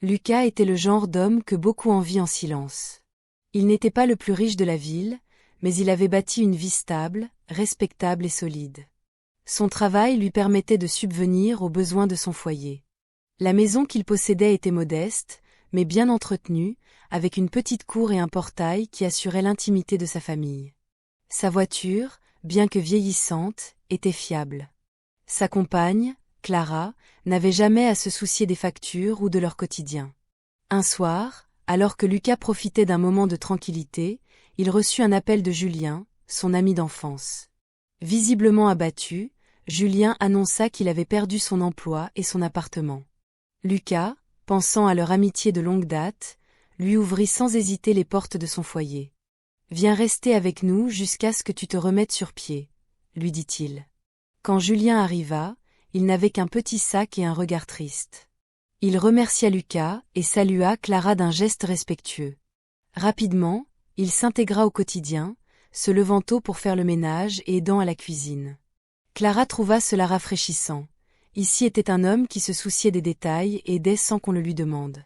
Lucas était le genre d'homme que beaucoup envient en silence. Il n'était pas le plus riche de la ville, mais il avait bâti une vie stable, respectable et solide. Son travail lui permettait de subvenir aux besoins de son foyer. La maison qu'il possédait était modeste, mais bien entretenue, avec une petite cour et un portail qui assuraient l'intimité de sa famille. Sa voiture, bien que vieillissante, était fiable. Sa compagne, Clara, n'avait jamais à se soucier des factures ou de leur quotidien. Un soir, alors que Lucas profitait d'un moment de tranquillité, il reçut un appel de Julien, son ami d'enfance. Visiblement abattu, Julien annonça qu'il avait perdu son emploi et son appartement. Lucas, pensant à leur amitié de longue date, lui ouvrit sans hésiter les portes de son foyer. « Viens rester avec nous jusqu'à ce que tu te remettes sur pied, » lui dit-il. Quand Julien arriva, il n'avait qu'un petit sac et un regard triste. Il remercia Lucas et salua Clara d'un geste respectueux. Rapidement, il s'intégra au quotidien, se levant tôt pour faire le ménage et aidant à la cuisine. Clara trouva cela rafraîchissant. Ici était un homme qui se souciait des détails et aidait sans qu'on le lui demande.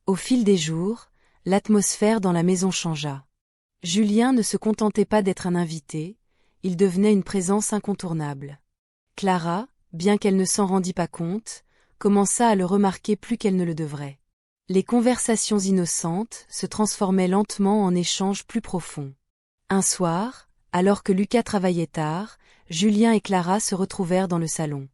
Au fil des jours, l'atmosphère dans la maison changea. Julien ne se contentait pas d'être un invité, il devenait une présence incontournable. Clara, bien qu'elle ne s'en rendît pas compte, commença à le remarquer plus qu'elle ne le devrait. Les conversations innocentes se transformaient lentement en échanges plus profonds. Un soir, alors que Lucas travaillait tard, Julien et Clara se retrouvèrent dans le salon.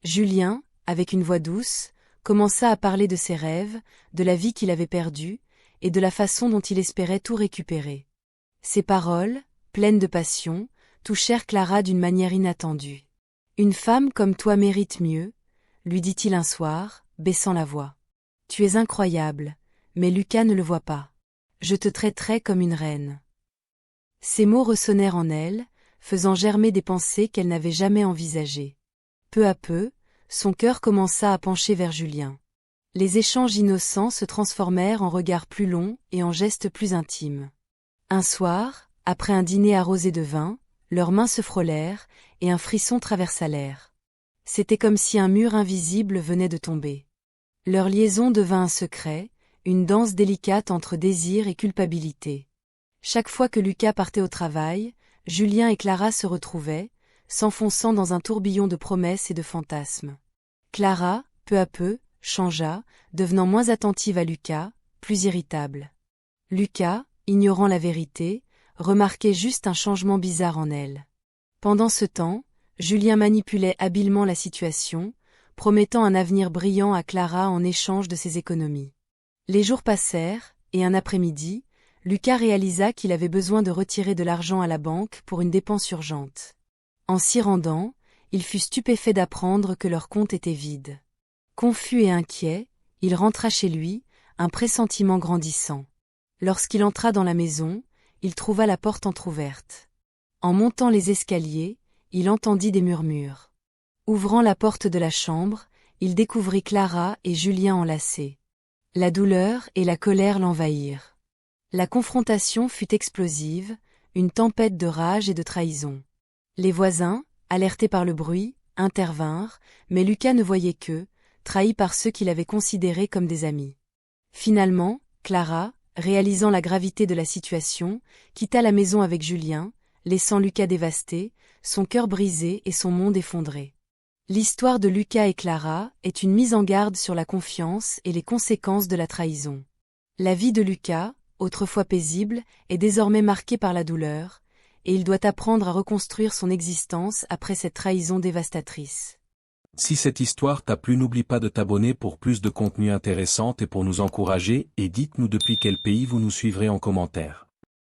Julien, avec une voix douce, commença à parler de ses rêves, de la vie qu'il avait perdue, et de la façon dont il espérait tout récupérer. Ses paroles, pleines de passion, touchèrent Clara d'une manière inattendue. « Une femme comme toi mérite mieux, » lui dit-il un soir, baissant la voix. « Tu es incroyable, mais Lucas ne le voit pas. Je te traiterai comme une reine. » Ces mots ressonnèrent en elle, faisant germer des pensées qu'elle n'avait jamais envisagées. Peu à peu, son cœur commença à pencher vers Julien. Les échanges innocents se transformèrent en regards plus longs et en gestes plus intimes. Un soir, après un dîner arrosé de vin, leurs mains se frôlèrent, et un frisson traversa l'air. C'était comme si un mur invisible venait de tomber. Leur liaison devint un secret, une danse délicate entre désir et culpabilité. Chaque fois que Lucas partait au travail, Julien et Clara se retrouvaient, s'enfonçant dans un tourbillon de promesses et de fantasmes. Clara, peu à peu, changea, devenant moins attentive à Lucas, plus irritable. Lucas, ignorant la vérité, remarquait juste un changement bizarre en elle. Pendant ce temps, Julien manipulait habilement la situation, promettant un avenir brillant à Clara en échange de ses économies. Les jours passèrent, et un après-midi, Lucas réalisa qu'il avait besoin de retirer de l'argent à la banque pour une dépense urgente. En s'y rendant, il fut stupéfait d'apprendre que leur compte était vide. Confus et inquiet, il rentra chez lui, un pressentiment grandissant. Lorsqu'il entra dans la maison, il trouva la porte entr'ouverte. En montant les escaliers, il entendit des murmures. Ouvrant la porte de la chambre, il découvrit Clara et Julien enlacés. La douleur et la colère l'envahirent. La confrontation fut explosive, une tempête de rage et de trahison. Les voisins, alertés par le bruit, intervinrent, mais Lucas ne voyait qu'eux, trahi par ceux qu'il avait considérés comme des amis. Finalement, Clara, réalisant la gravité de la situation, quitta la maison avec Julien, laissant Lucas dévasté, son cœur brisé et son monde effondré. L'histoire de Lucas et Clara est une mise en garde sur la confiance et les conséquences de la trahison. La vie de Lucas, autrefois paisible, est désormais marquée par la douleur, et il doit apprendre à reconstruire son existence après cette trahison dévastatrice. Si cette histoire t'a plu, n'oublie pas de t'abonner pour plus de contenu intéressant et pour nous encourager, et dites-nous depuis quel pays vous nous suivrez en commentaire.